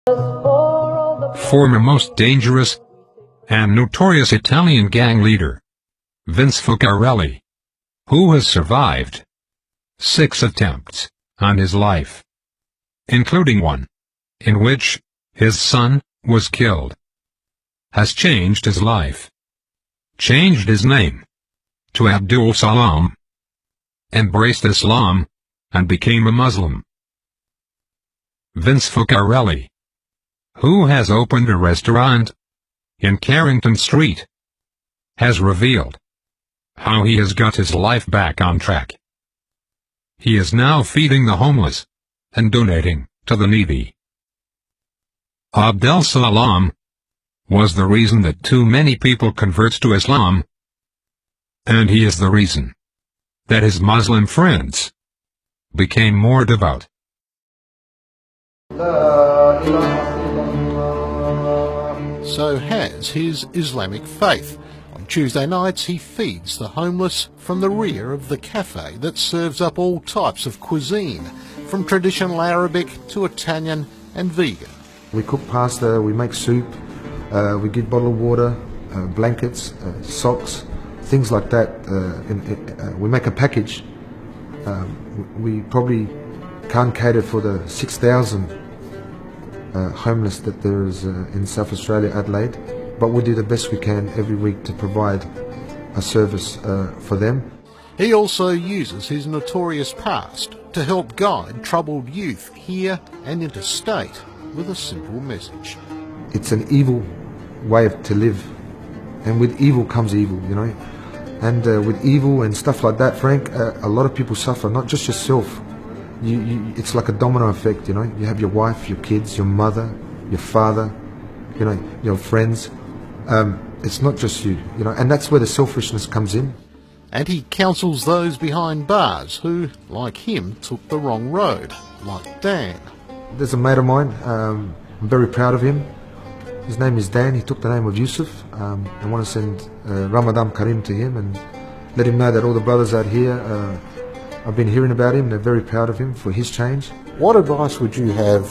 Former most dangerous and notorious Italian gang leader, Vince Focarelli, who has survived 6 attempts on his life, including one in which his son was killed, has changed his life, changed his name to Abdul Salam, embraced Islam, and became a Muslim. Vince Focarelli, who has opened a restaurant in Carrington Street, has revealed how he has got his life back on track. He is now feeding the homeless and donating to the needy. Abdul Salam was the reason that too many people convert to Islam, and he is the reason that his Muslim friends became more devout. So has his Islamic faith. On Tuesday nights he feeds the homeless from the rear of the cafe that serves up all types of cuisine, from traditional Arabic to Italian and vegan. We cook pasta, we make soup, we give bottled water, blankets, socks, things like that. We make a package. We probably can't cater for the 6,000 homeless that there is in South Australia, Adelaide, but we do the best we can every week to provide a service for them. He also uses his notorious past to help guide troubled youth here and interstate with a simple message. It's an evil way to live, and with evil comes evil, you know. And with evil and stuff like that, Frank, a lot of people suffer, not just yourself. It's like a domino effect, you know. You have your wife, your kids, your mother, your father, you know, your friends. It's not just you, you know, and that's where the selfishness comes in. And he counsels those behind bars who, like him, took the wrong road, like Dan. There's a mate of mine, I'm very proud of him. His name is Dan. He took the name of Yusuf. I want to send Ramadan Karim to him and let him know that all the brothers out here, I've been hearing about him. They're very proud of him for his change. What advice would you have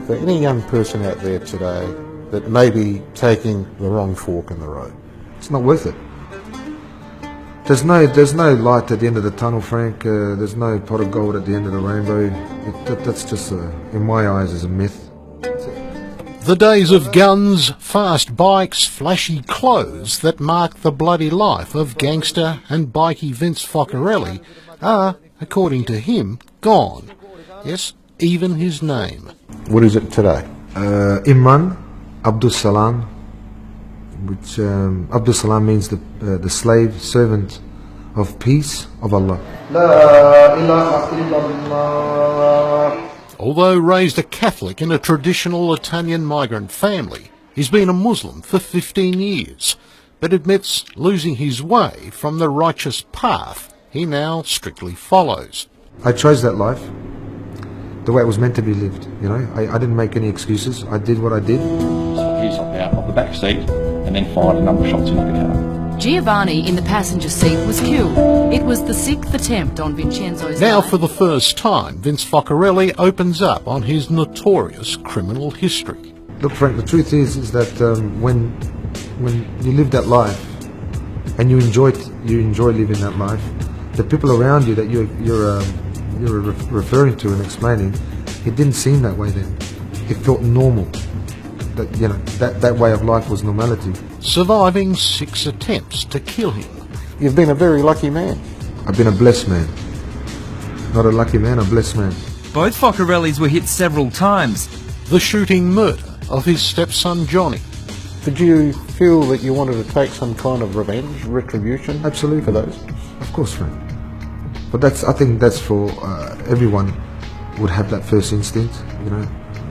for any young person out there today that may be taking the wrong fork in the road? It's not worth it. There's no light at the end of the tunnel, Frank. There's no pot of gold at the end of the rainbow. That's just, in my eyes, is a myth. The days of guns, fast bikes, flashy clothes that mark the bloody life of gangster and bikey Vince Focarelli are, according to him, gone. Yes, even his name. What is it today? Imran Abdul Salam, which Abdul Salam means the slave servant of peace of Allah. La ilaha illallah. Although raised a Catholic in a traditional Italian migrant family, he's been a Muslim for 15 years, but admits losing his way from the righteous path he now strictly follows. I chose that life the way it was meant to be lived, you know. I didn't make any excuses. I did what I did. He hopped out of the back seat and then fired a number of shots into the car. Giovanni in the passenger seat was killed. It was the 6th attempt on Vincenzo's Now life. for the first time, Vince Focarelli opens up on his notorious criminal history. Look, Frank, the truth is that when you live that life and you enjoy living that life, the people around you that you're referring to and explaining, it didn't seem that way then. It felt normal. That, you know, that way of life was normality. Surviving 6 attempts to kill him. You've been a very lucky man. I've been a blessed man. Not a lucky man, a blessed man. Both Focarellis were hit several times. The shooting murder of his stepson Johnny. Did you feel that you wanted to take some kind of revenge, retribution? Absolutely. For those? Of course, Frank. But I think that's for everyone would have that first instinct, you know.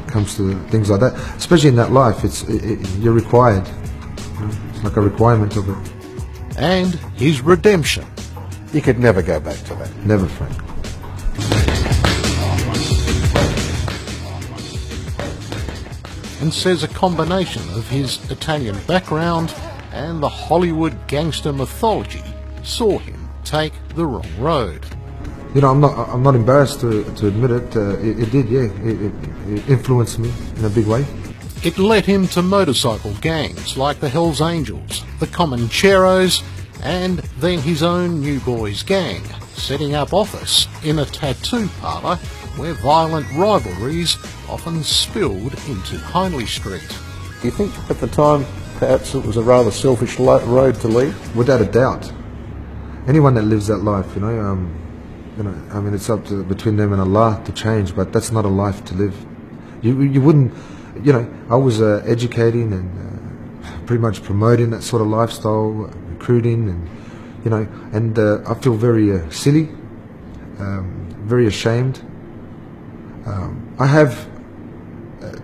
Comes to things like that, especially in that life, you're required. You know, it's like a requirement of it. And his redemption. You could never go back to that. Never, Frank. And says a combination of his Italian background and the Hollywood gangster mythology saw him take the wrong road. You know, I'm not embarrassed to admit it. It did, yeah. It influenced me in a big way. It led him to motorcycle gangs like the Hells Angels, the Comancheros, and then his own New Boys gang, setting up office in a tattoo parlour where violent rivalries often spilled into Hindley Street. Do you think at the time perhaps it was a rather selfish road to lead? Without a doubt. Anyone that lives that life, you know, I mean, it's up to between them and Allah to change, but that's not a life to live. You wouldn't, you know, I was educating and pretty much promoting that sort of lifestyle, recruiting, and you know, and I feel very silly, very ashamed. I have,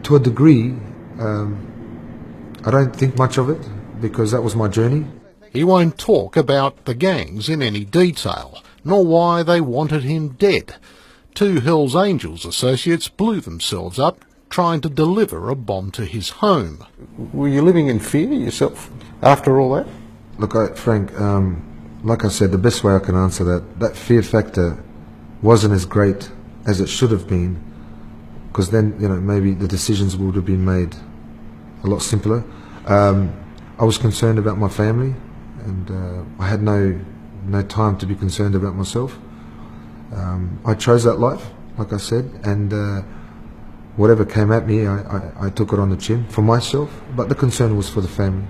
to a degree, I don't think much of it because that was my journey. He won't talk about the gangs in any detail, nor why they wanted him dead. 2 Hells Angels associates blew themselves up trying to deliver a bomb to his home. Were you living in fear yourself after all that? Look, Frank, like I said, the best way I can answer that fear factor wasn't as great as it should have been, because then, you know, maybe the decisions would have been made a lot simpler. I was concerned about my family, and I had no time to be concerned about myself. I chose that life, like I said, and whatever came at me, I took it on the chin for myself, but the concern was for the family.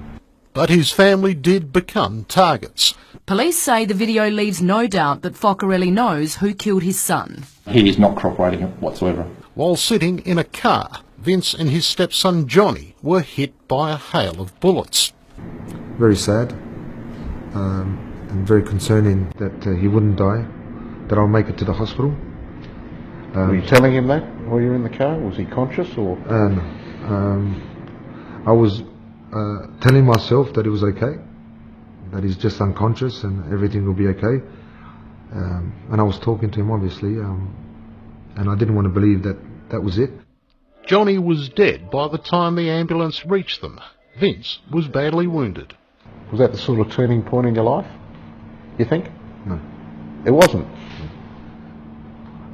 But his family did become targets. Police say the video leaves no doubt that Focarelli knows who killed his son. He is not cooperating whatsoever. While sitting in a car, Vince and his stepson Johnny were hit by a hail of bullets. Very sad, and very concerning that he wouldn't die, that I'll make it to the hospital. Were you telling him that while you were in the car? Was he conscious or? I was telling myself that it was okay, that he's just unconscious and everything will be okay. And I was talking to him, obviously, and I didn't want to believe that that was it. Johnny was dead by the time the ambulance reached them. Vince was badly wounded. Was that the sort of turning point in your life, you think? No. It wasn't?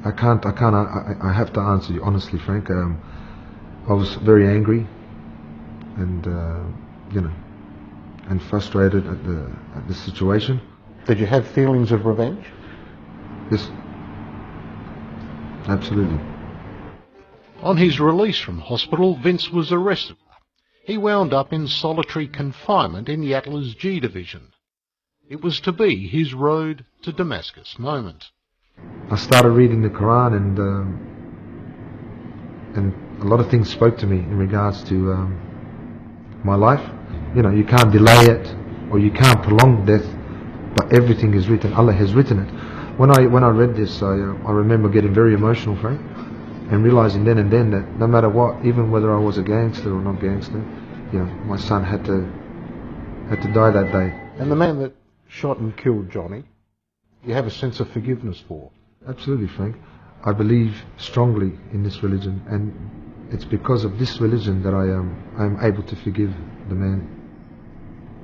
I have to answer you honestly, Frank. I was very angry and, you know, and frustrated at the situation. Did you have feelings of revenge? Yes. Absolutely. On his release from hospital, Vince was arrested. He wound up in solitary confinement in Yatla's G Division. It was to be his road to Damascus moment. I started reading the Quran, and a lot of things spoke to me in regards to my life. You know, you can't delay it, or you can't prolong death, but everything is written. Allah has written it. When I read this, I remember getting very emotional, Frank, and realizing then and then that no matter what, even whether I was a gangster or not gangster, you know, my son had to die that day. And the man that shot and killed Johnny, you have a sense of forgiveness for? Absolutely, Frank. I believe strongly in this religion, and it's because of this religion that I am able to forgive the man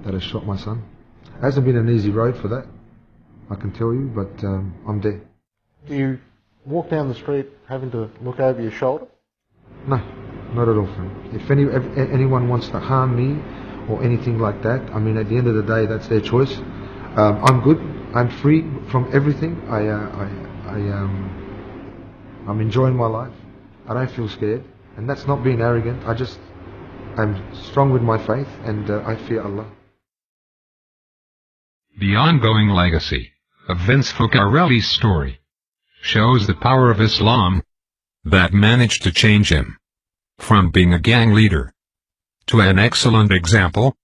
that has shot my son. It hasn't been an easy road for that, I can tell you, but I'm there. Do you walk down the street having to look over your shoulder? No, not at all, Frank. If anyone wants to harm me or anything like that, I mean, at the end of the day, that's their choice. I'm good. I'm free from everything. I'm enjoying my life. I don't feel scared, and that's not being arrogant. I'm strong with my faith, and I fear Allah. The ongoing legacy of Vince Focarelli's story shows the power of Islam that managed to change him from being a gang leader to an excellent example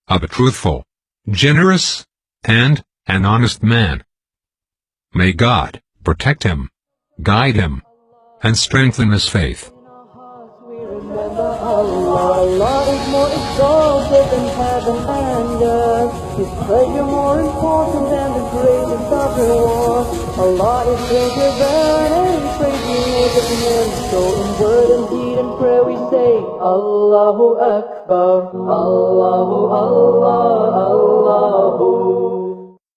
of a truthful, generous, and an honest man. May God protect him, guide him, and strengthen his faith. Allah is more exalted than heaven and earth. His treasure more important than the greatest of the war. Allah is greater than any praise of men. So in word and deed and prayer we say, Allahu Akbar, Allahu Allah, Allahu.